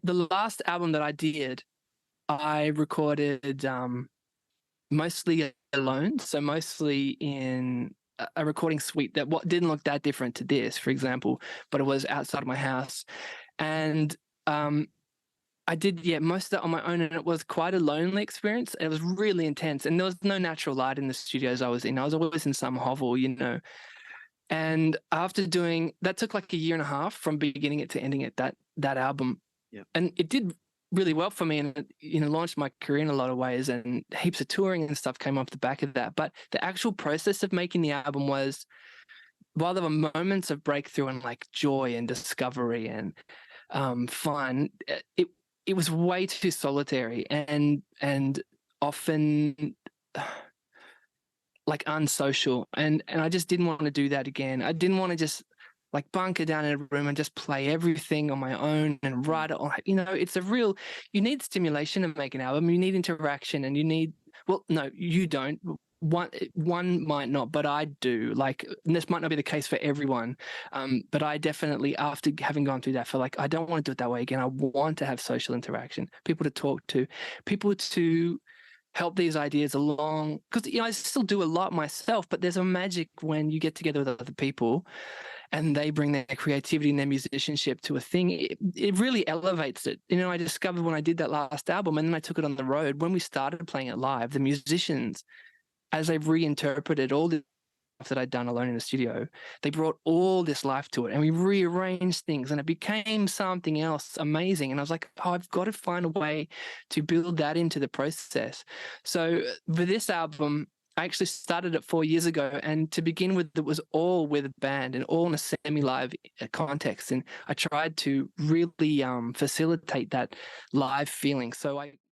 the last album that I did, I recorded mostly alone, so mostly in a recording suite that what didn't look that different to this, for example, but it was outside of my house. And um, I did, yeah, most of that on my own, and it was quite a lonely experience. It was really intense, and there was no natural light in the studios I was in. I was always in some hovel, you know. And after doing that, took like a year and a half from beginning it to ending it. That album, Yeah. and it did really well for me, and it, you know, launched my career in a lot of ways, and heaps of touring and stuff came off the back of that. But the actual process of making the album was, while there were moments of breakthrough and like joy and discovery and fun, it was way too solitary and often like unsocial, and I just didn't want to do that again. I didn't want to just like bunker down in a room and just play everything on my own and write it on. You know, it's a real, you need stimulation to make an album. You need interaction, and you need, well, no, you don't. One might not, but I do. Like, and this might not be the case for everyone, but I definitely, after having gone through that, feel like I don't want to do it that way again. I want to have social interaction, people to talk to, people to help these ideas along, because you know I still do a lot myself, but there's a magic when you get together with other people and they bring their creativity and their musicianship to a thing. It really elevates it. You know, I discovered when I did that last album, and then I took it on the road, when we started playing it live, the musicians, as they reinterpreted all the stuff that I'd done alone in the studio, they brought all this life to it, and we rearranged things, and it became something else amazing. And I was like, oh, I've got to find a way to build that into the process. So for this album, I actually started it 4 years ago, and to begin with, it was all with a band and all in a semi-live context. And I tried to really facilitate that live feeling. So I